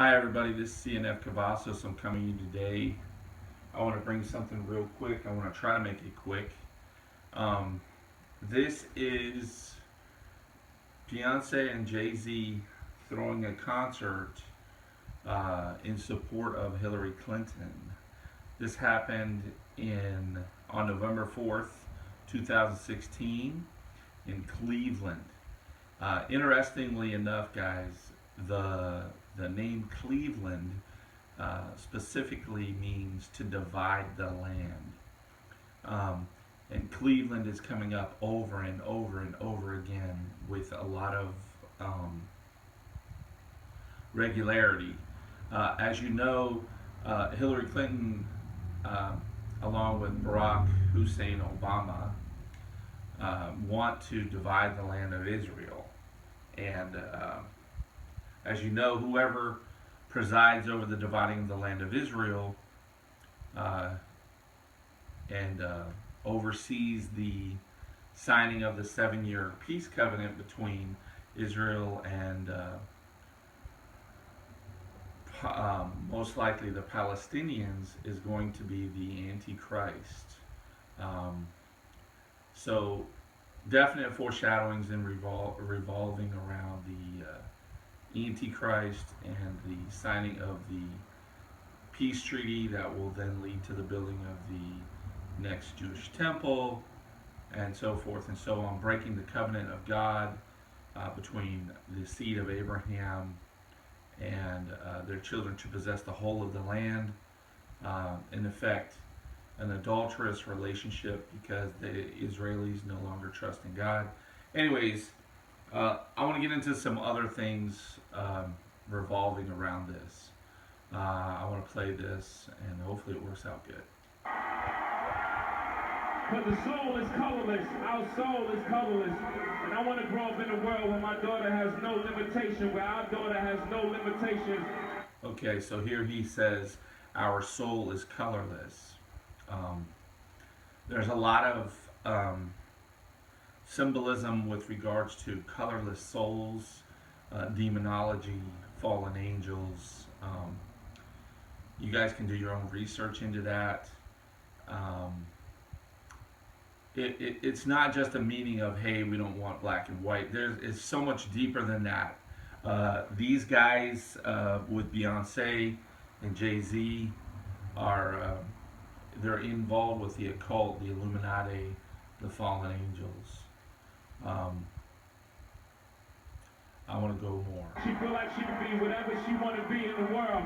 Hi everybody, this is CNF Cavazos. I'm coming to you today. I want to bring something real quick. I want to try to make it quick. Um, this is Beyonce and Jay-Z throwing a concert in support of Hillary Clinton. This happened on November 4th, 2016 in Cleveland. Interestingly enough, guys, the name Cleveland specifically means to divide the land. And Cleveland is coming up over and over and over again with a lot of regularity. As you know, Hillary Clinton, uh, along with Barack Hussein Obama, want to divide the land of Israel. And as you know, whoever presides over the dividing of the land of Israel uh, and oversees the signing of the 7-year peace covenant between Israel and most likely the Palestinians is going to be the Antichrist. Um, so definite foreshadowings and revolving around the Antichrist and the signing of the peace treaty that will then lead to the building of the next Jewish temple, and so forth and so on, breaking the covenant of God between the seed of Abraham and their children to possess the whole of the land. In effect, an adulterous relationship because the Israelis no longer trust in God. Anyways, I want to get into some other things revolving around this. I want to play this, and hopefully it works out good. But the soul is colorless, our soul is colorless. And I want to grow up in a world where my daughter has no limitation, where our daughter has no limitations. Okay, so here he says, our soul is colorless. Um, there's a lot of symbolism with regards to colorless souls, demonology, fallen angels. You guys can do your own research into that. Um, it's not just a meaning of, hey, we don't want black and white. It's so much deeper than that. These guys with Beyonce and Jay-Z are they're involved with the occult, the Illuminati, the fallen angels. Um, I want to go more. She feel like she can be whatever she want to be in the world.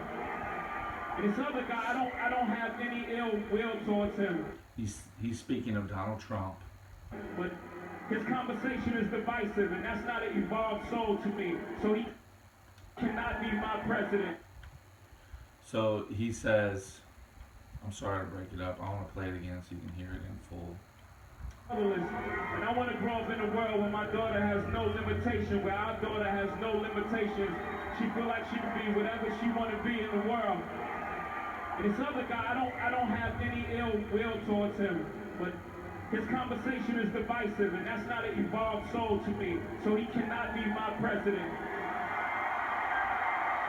And this other guy, I don't have any ill will towards him. He's speaking of Donald Trump. But his conversation is divisive, and that's not an evolved soul to me. So he cannot be my president. So he says, I'm sorry to break it up. I want to play it again so you can hear it in full. And I want to grow up in a world where my daughter has no limitation, where our daughter has no limitations. She feel like she can be whatever she want to be in the world. And this other guy, I don't have any ill will towards him, but his conversation is divisive, and that's not an evolved soul to me. So he cannot be my president.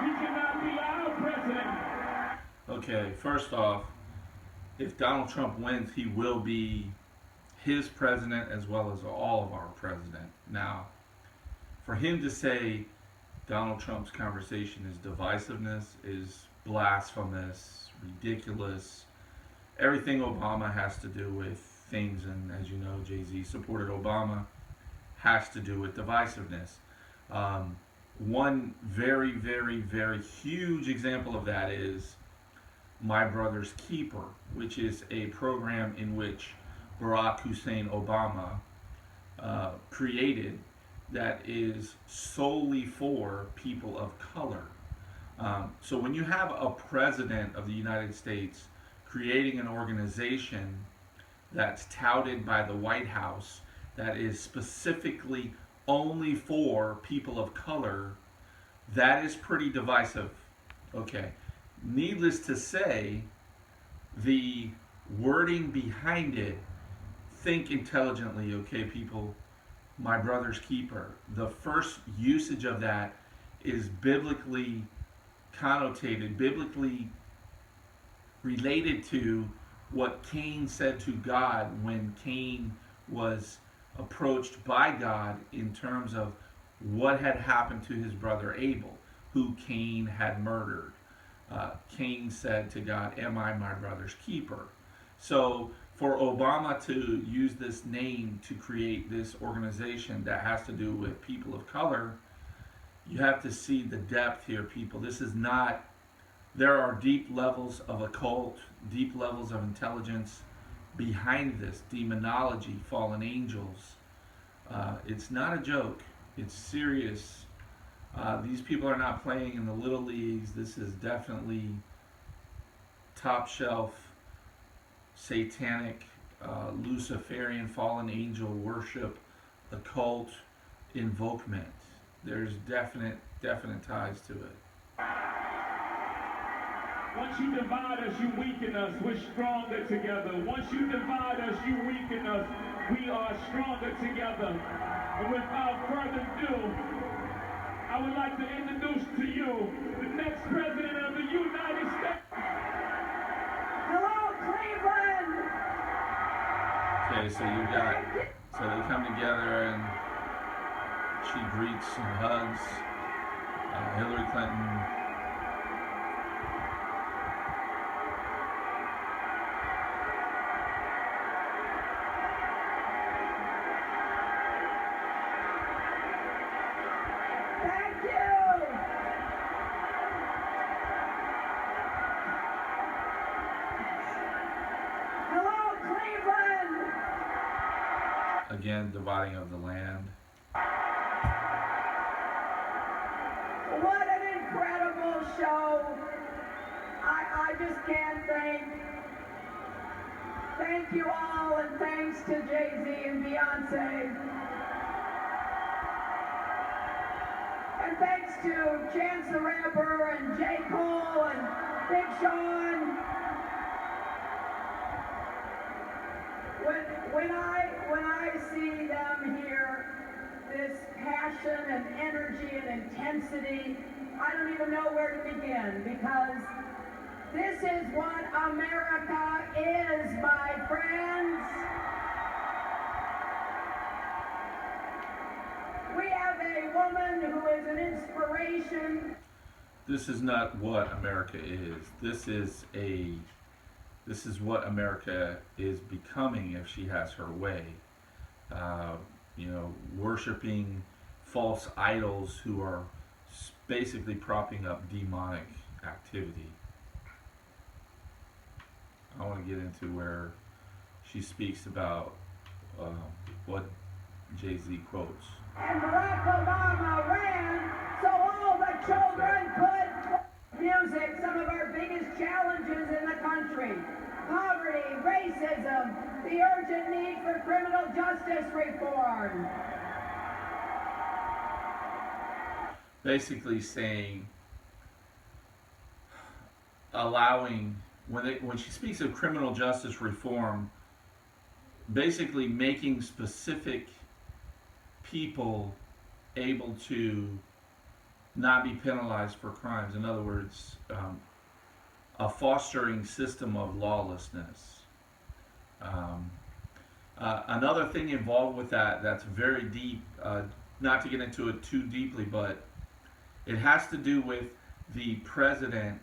He cannot be our president. Okay, first off, if Donald Trump wins, he will be his president as well as all of our president. Now, for him to say Donald Trump's conversation is divisiveness, is blasphemous, ridiculous. Everything Obama has to do with things, and as you know, Jay-Z supported Obama, has to do with divisiveness. One very, very, very huge example of that is My Brother's Keeper, which is a program in which Barack Hussein Obama created that is solely for people of color. So when you have a president of the United States creating an organization that's touted by the White House that is specifically only for people of color, that is pretty divisive. Okay. Needless to say, the wording behind it, think intelligently, okay, people. My brother's keeper. The first usage of that is biblically connotated, biblically related to what Cain said to God when Cain was approached by God in terms of what had happened to his brother Abel, who Cain had murdered. Cain said to God, "Am I my brother's keeper?" So for Obama to use this name to create this organization that has to do with people of color, you have to see the depth here, people. This is not, there are deep levels of occult, deep levels of intelligence behind this, demonology, fallen angels. It's not a joke, it's serious. These people are not playing in the little leagues. This is definitely top shelf, satanic, Luciferian, fallen angel worship, occult invokement. There's definite ties to it. Once you divide us, you weaken us. We're stronger together. Once you divide us, you weaken us. We are stronger together. And without further ado, I would like to introduce to you the next president of the United States. Hello, Cleveland! Okay, so they come together and she greets and hugs Hillary Clinton. Thank you! Hello, Cleveland! Again, dividing of the land. What an incredible show! I just can't thank you all, and thanks to Jay-Z and Beyoncé. And thanks to Chance the Rapper and J. Cole and Big Sean. When I see them here, this passion and energy and intensity, I don't even know where to begin, because this is what America is, my friends. We have a woman who is an inspiration. This is not what America is. This is what America is becoming if she has her way. Worshiping false idols who are basically propping up demonic activity. I want to get into where she speaks about what Jay-Z quotes. And Barack Obama ran so all the children could music, some of our biggest challenges in the country. Poverty, racism, the urgent need for criminal justice reform. Basically saying, allowing, when she speaks of criminal justice reform, basically making specific people able to not be penalized for crimes. In other words, a fostering system of lawlessness. Another thing involved with that's very deep, not to get into it too deeply, but it has to do with the president,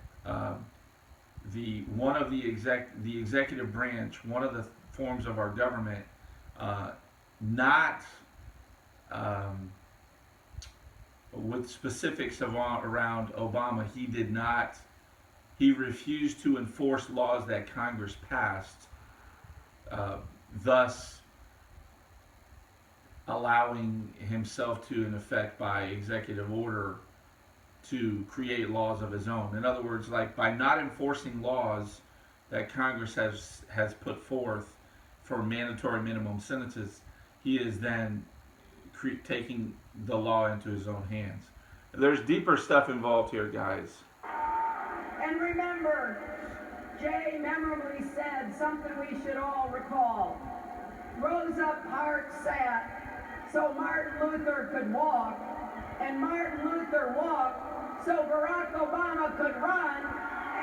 the executive branch, one of the forms of our government, not with specifics around Obama. He refused to enforce laws that Congress passed, thus allowing himself to, in effect, by executive order, to create laws of his own. In other words, like by not enforcing laws that Congress has put forth for mandatory minimum sentences, he is then taking the law into his own hands. There's deeper stuff involved here, guys. And remember, Jay memorably said something we should all recall. Rosa Parks sat so Martin Luther could walk, and Martin Luther walked so Barack Obama could run,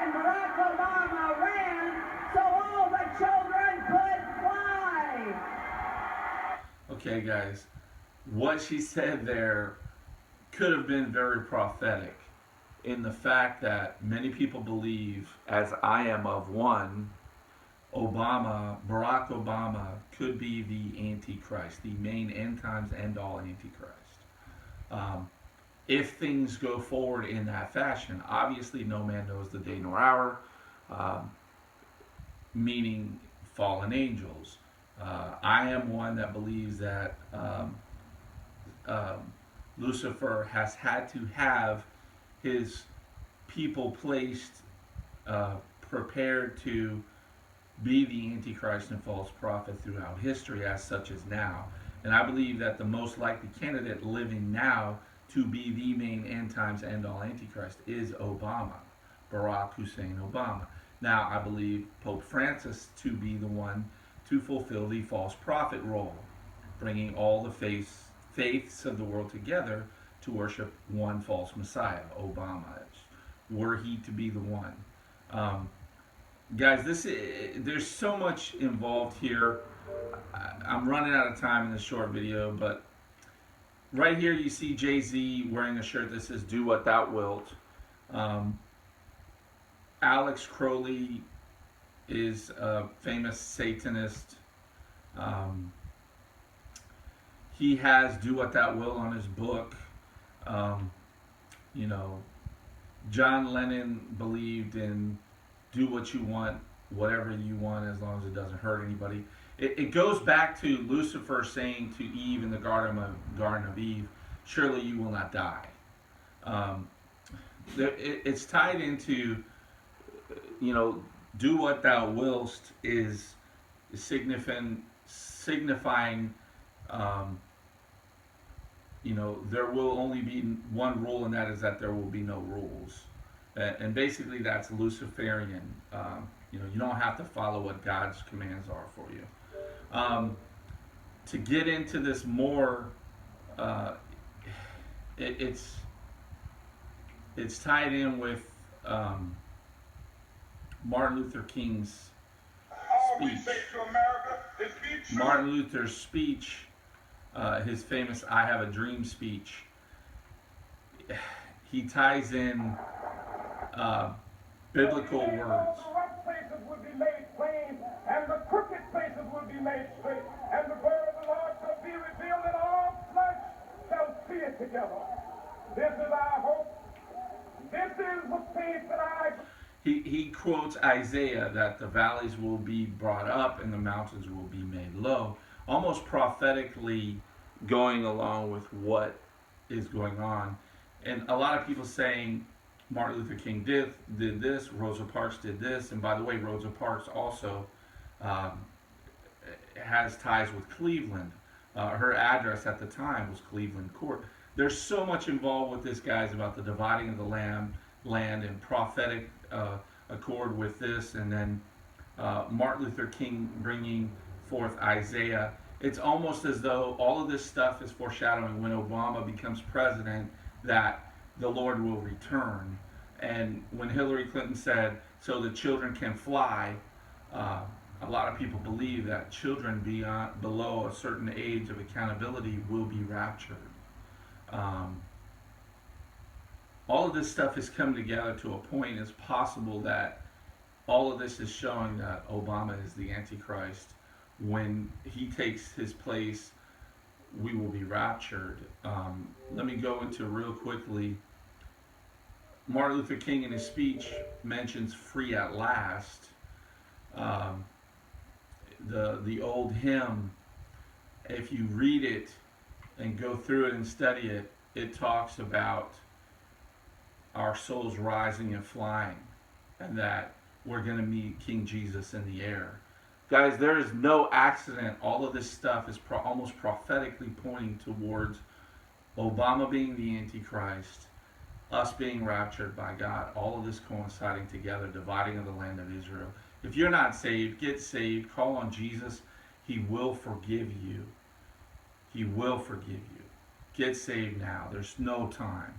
and Barack Obama ran so all the children could fly. Okay, guys, what she said there could have been very prophetic in the fact that many people believe, as I am of one, Barack Obama could be the Antichrist, the main end times end all Antichrist. If things go forward in that fashion, obviously no man knows the day nor hour, meaning fallen angels. I am one that believes that Lucifer has had to have his people placed, prepared to be the Antichrist and false prophet throughout history, as such as now. And I believe that the most likely candidate living now to be the main end times end all Antichrist is Obama, Barack Hussein Obama. Now, I believe Pope Francis to be the one to fulfill the false prophet role, bringing all the faiths of the world together to worship one false Messiah, Obama, were he to be the one. Guys, there's so much involved here. I'm running out of time in this short video, but right here you see Jay-Z wearing a shirt that says "Do What Thou Wilt." Alex Crowley is a famous Satanist. He has "Do What Thou Wilt" on his book. You know, John Lennon believed in do what you want, whatever you want, as long as it doesn't hurt anybody. It goes back to Lucifer saying to Eve in the Garden of Eve, surely you will not die. It's tied into, you know, do what thou willst is signifying you know, there will only be one rule, and that is that there will be no rules. And basically that's Luciferian. You know, you don't have to follow what God's commands are for you. To get into this more, it's tied in with Martin Luther King's speech. Martin Luther's speech, his famous "I Have a Dream" speech. He ties in biblical words. The rough places would be made plain, and the crooked places would be made straight, and the word of the Lord shall be revealed, and all flesh shall see it together. This is our hope. This is the faith that I... He quotes Isaiah that the valleys will be brought up and the mountains will be made low, almost prophetically going along with what is going on. And a lot of people saying Martin Luther King did this, Rosa Parks did this, and by the way, Rosa Parks also has ties with Cleveland. Her address at the time was Cleveland Court. There's so much involved with this, guys, about the dividing of the land and prophetic accord with this, and then Martin Luther King bringing forth Isaiah. It's almost as though all of this stuff is foreshadowing when Obama becomes president that the Lord will return. And when Hillary Clinton said, so the children can fly, a lot of people believe that children below a certain age of accountability will be raptured. All of this stuff has come together to a point. It's possible that all of this is showing that Obama is the Antichrist. When he takes his place, we will be raptured. Let me go into real quickly. Martin Luther King in his speech mentions "free at last." The old hymn, if you read it and go through it and study it, it talks about our souls rising and flying, and that we're going to meet King Jesus in the air. Guys, there is no accident. All of this stuff is almost prophetically pointing towards Obama being the Antichrist, us being raptured by God, all of this coinciding together, dividing of the land of Israel. If you're not saved, get saved. Call on Jesus. He will forgive you. He will forgive you. Get saved now. There's no time.